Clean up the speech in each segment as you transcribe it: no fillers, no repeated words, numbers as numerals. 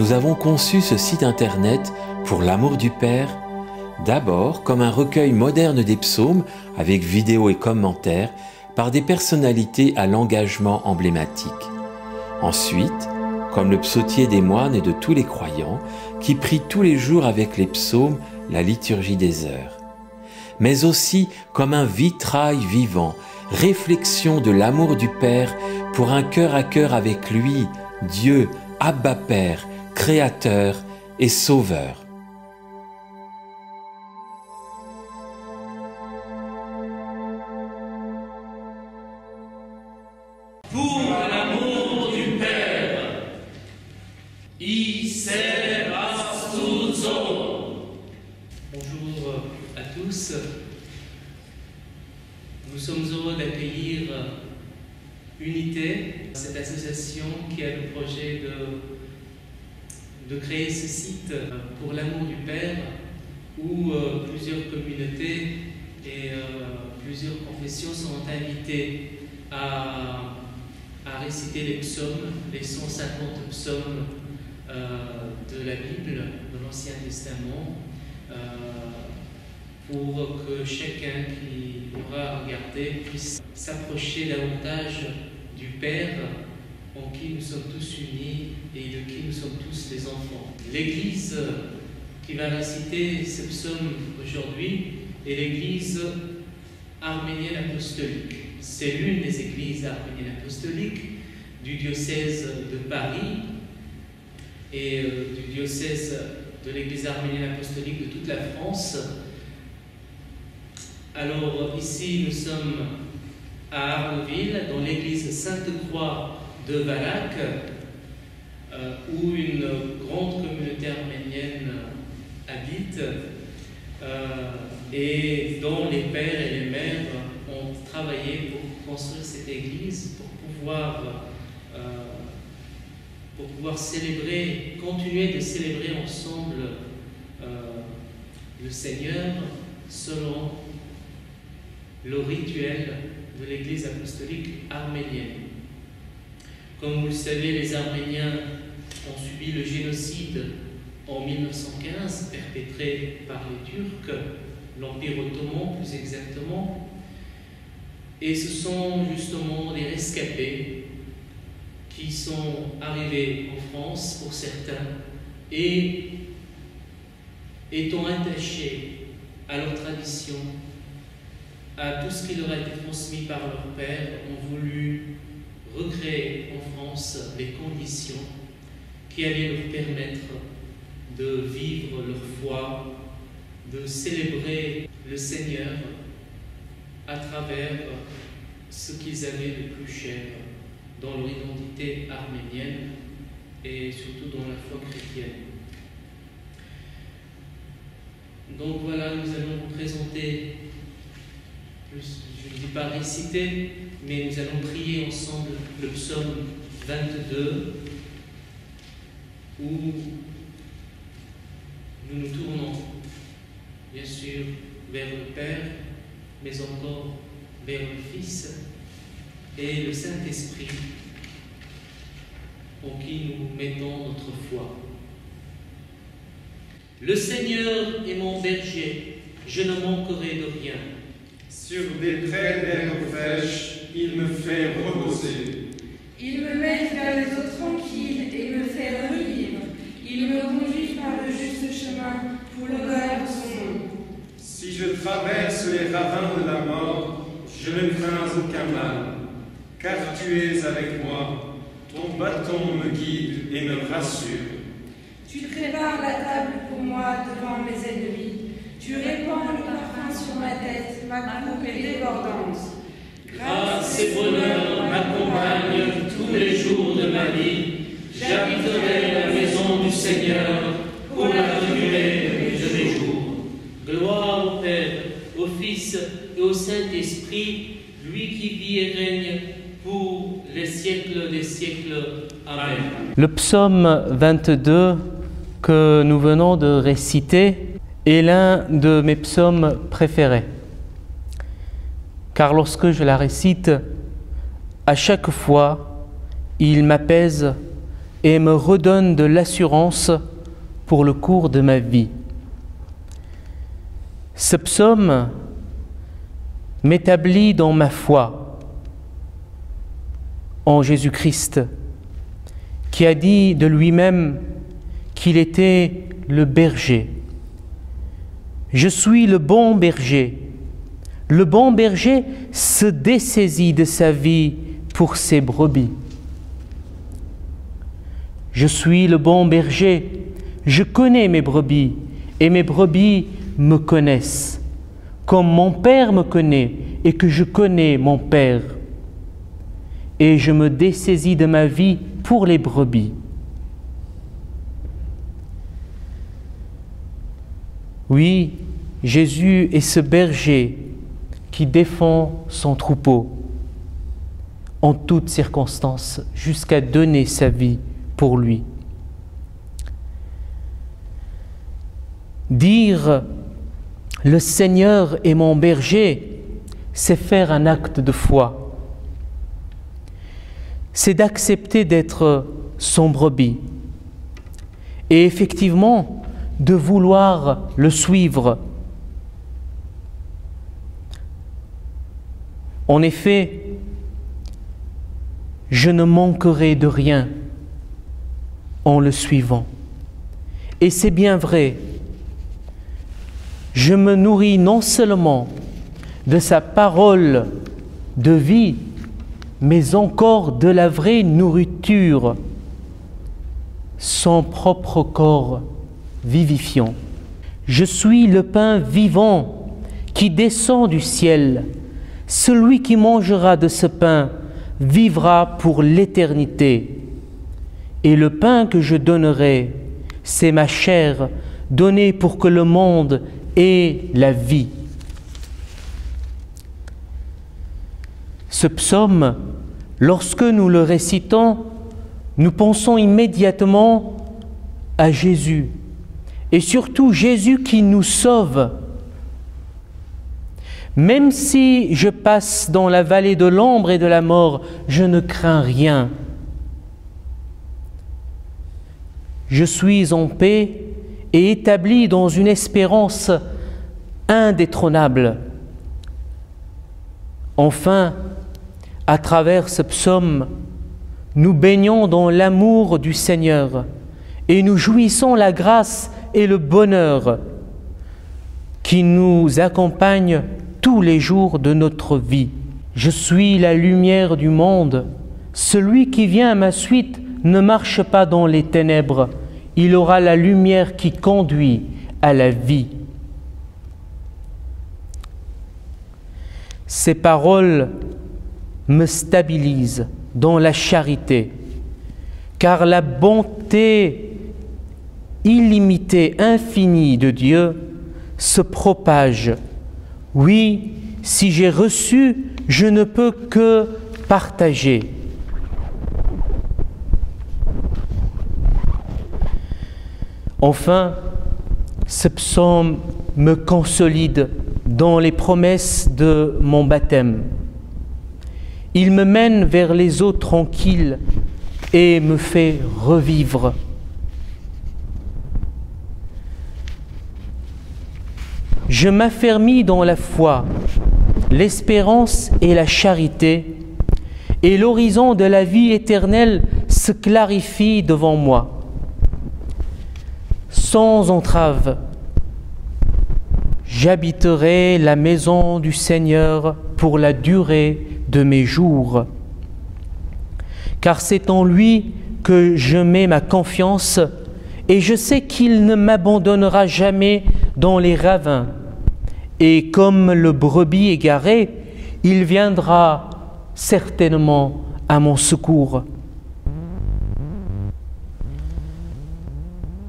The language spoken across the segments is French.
nous avons conçu ce site internet pour l'amour du Père, d'abord comme un recueil moderne des psaumes avec vidéos et commentaires par des personnalités à l'engagement emblématique. Ensuite, comme le psautier des moines et de tous les croyants qui prient tous les jours avec les psaumes la liturgie des heures. Mais aussi comme un vitrail vivant, réflexion de l'amour du Père pour un cœur à cœur avec lui, Dieu, Abba Père, Créateur et Sauveur. Pour l'amour du Père, Ise Astuzo. Bonjour à tous. Nous sommes heureux d'accueillir Unité, cette association qui a le projet de créer ce site pour l'amour du Père, où plusieurs communautés et plusieurs confessions sont invitées à réciter les psaumes, les 150 psaumes de la Bible, de l'Ancien Testament, pour que chacun qui aura regardé puisse s'approcher davantage du Père en qui nous sommes tous unis et de qui nous sommes tous les enfants. L'Église qui va réciter ce psaume aujourd'hui est l'Église arménienne apostolique. C'est l'une des églises arméniennes apostoliques du diocèse de Paris et du diocèse de l'Église arménienne apostolique de toute la France. Alors ici nous sommes à Arnouville, dans l'église Sainte-Croix de Valac, où une grande communauté arménienne habite et dont les pères et les mères ont travaillé pour construire cette église, pour pouvoir célébrer, continuer de célébrer ensemble le Seigneur selon le rituel de l'Église apostolique arménienne. Comme vous le savez, les Arméniens ont subi le génocide en 1915, perpétré par les Turcs, l'Empire ottoman plus exactement, et ce sont justement des rescapés qui sont arrivés en France pour certains et étant attachés à leur tradition, à tout ce qui leur a été transmis par leur père, ont voulu recréer en France les conditions qui allaient leur permettre de vivre leur foi, de célébrer le Seigneur à travers ce qu'ils avaient de plus cher dans leur identité arménienne et surtout dans la foi chrétienne. Donc voilà, nous allons vous présenter, je ne dis pas réciter, mais nous allons prier ensemble le psaume 22, où nous nous tournons, bien sûr, vers le Père, mais encore vers le Fils et le Saint-Esprit, en qui nous mettons notre foi. Le Seigneur est mon berger, je ne manquerai de rien. Sur des prés d'herbes fraîches, il me fait reposer. Il me mène vers les eaux tranquilles et me fait revivre. Il me conduit par le juste chemin pour l'honneur de son nom. Si je traverse les ravins de la mort, je ne crains aucun mal, car tu es avec moi, ton bâton me guide et me rassure. Tu prépares la table pour moi devant mes ennemis. Tu répands le parfum sur ma tête, ma coupe est débordante. Grâce et bonheur m'accompagnent tous les jours de ma vie. J'habiterai la maison du Seigneur pour la durée de mes jours. Gloire au Père, au Fils et au Saint-Esprit, lui qui vit et règne pour les siècles des siècles. Amen. Le psaume 22 que nous venons de réciter est l'un de mes psaumes préférés. Car lorsque je la récite, à chaque fois, il m'apaise et me redonne de l'assurance pour le cours de ma vie. Ce psaume m'établit dans ma foi en Jésus-Christ, qui a dit de lui-même qu'il était le berger. Je suis le bon berger. Le bon berger se dessaisit de sa vie pour ses brebis. Je suis le bon berger. Je connais mes brebis et mes brebis me connaissent, comme mon Père me connaît et que je connais mon Père. Et je me dessaisis de ma vie pour les brebis. Oui, Jésus est ce berger qui défend son troupeau en toutes circonstances jusqu'à donner sa vie pour lui. Dire « Le Seigneur est mon berger », c'est faire un acte de foi. C'est d'accepter d'être son brebis et effectivement de vouloir le suivre. En effet, je ne manquerai de rien en le suivant. Et c'est bien vrai. Je me nourris non seulement de sa parole de vie, mais encore de la vraie nourriture, son propre corps vivifiant. Je suis le pain vivant qui descend du ciel. Celui qui mangera de ce pain vivra pour l'éternité. Et le pain que je donnerai, c'est ma chair donnée pour que le monde ait la vie. Ce psaume, lorsque nous le récitons, nous pensons immédiatement à Jésus, et surtout Jésus qui nous sauve. Même si je passe dans la vallée de l'ombre et de la mort, je ne crains rien. Je suis en paix et établi dans une espérance indétrônable. Enfin, à travers ce psaume, nous baignons dans l'amour du Seigneur et nous jouissons la grâce et le bonheur qui nous accompagnent tous les jours de notre vie. Je suis la lumière du monde. Celui qui vient à ma suite ne marche pas dans les ténèbres. Il aura la lumière qui conduit à la vie. Ces paroles me stabilisent dans la charité, car la bonté illimitée, infinie de Dieu se propage. Oui, si j'ai reçu, je ne peux que partager. Enfin, ce psaume me consolide dans les promesses de mon baptême. Il me mène vers les eaux tranquilles et me fait revivre. Je m'affermis dans la foi, l'espérance et la charité, et l'horizon de la vie éternelle se clarifie devant moi. Sans entrave, j'habiterai la maison du Seigneur pour la durée de mes jours, car c'est en lui que je mets ma confiance et je sais qu'il ne m'abandonnera jamais dans les ravins. Et comme le brebis égaré, il viendra certainement à mon secours.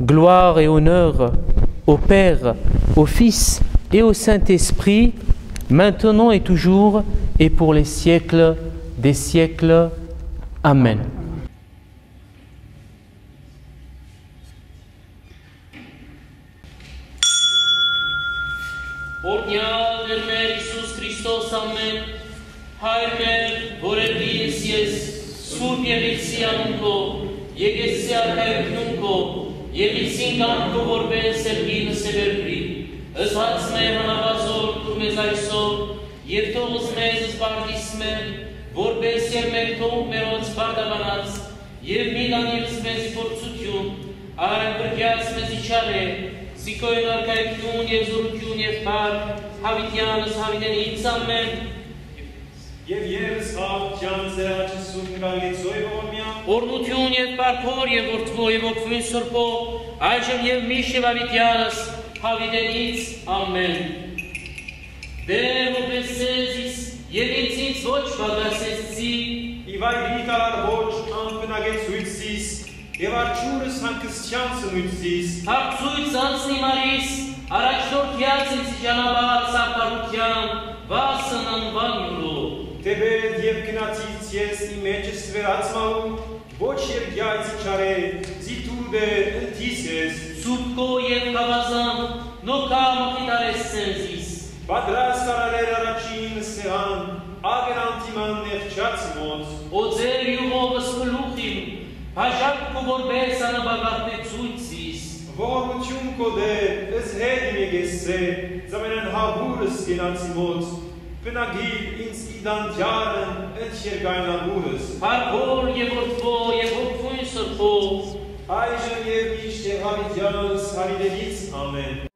Gloire et honneur au Père, au Fils et au Saint-Esprit, maintenant et toujours, et pour les siècles des siècles. Amen. Ornia del mer Iisus Christos, amen. Haer mer, ore dies, supierit sianco, եկես արքայությունն քո, եւ իսին կամքո որպես սերգինը սեբերբրի, ըսած մե հնավազոր դու մեզ այսօր, եւ թողս մեզ սպարտիս մեր, որպես եւ մեր թող մերոց բարդաբանած, եւ մի դանիլս մեզ փորձություն, արան բրկյաց մեզ իչալե, Սիկոյն արքայություն եւ զորություն եւ բարդ, հավիտյանս հավիտենից ամեն, Եվ ես հավճան ծերաչսում գալիցոյ ողորմյա, օրնություն եւ բարդոր եւ որդվո եւ ոգվին սրբո, այժմ եւ միշտ եւ հավիտյանս հավիտենից ամեն։ Դեր ոբեսեզիս եւ ինձից ոչ բագասեցի, իվայ վիտալար ոչ անպնագեցույցիս, եւ արջուրս հանկստյան սնույցիս, հաղցույց անցնի մարիս, առաջնորդյաց ինձ ճանապարհ սապարության, վասն անվան յուրո։ Տեբեդ եւ գնացից ես իմեջս վերացմաու, ոչ երգյայց չարե, զիտուդե ընտիս ես, Սուպկո եւ կավազան, նոկա մխիտարես սենզիս, պատրաստ արարեր առաջին սեղան, ագրանտիման նեղչած մոտ, օձեր յուղովս կլուխիմ, հաժակ կու որպես անաբագարտեցույցիս, ողորմություն կոդե, ըզ հետ իմ եկեսե, զամենան հավուրս գենացի մոտ, բնագիր ինձ իդանտյարն ընչ երգայնագուրս, Հարկոր եւ որդվո եւ ոգվույն սրբո, այժմ եւ միշտ եւ հավիտյանս հարիդելից ամեն։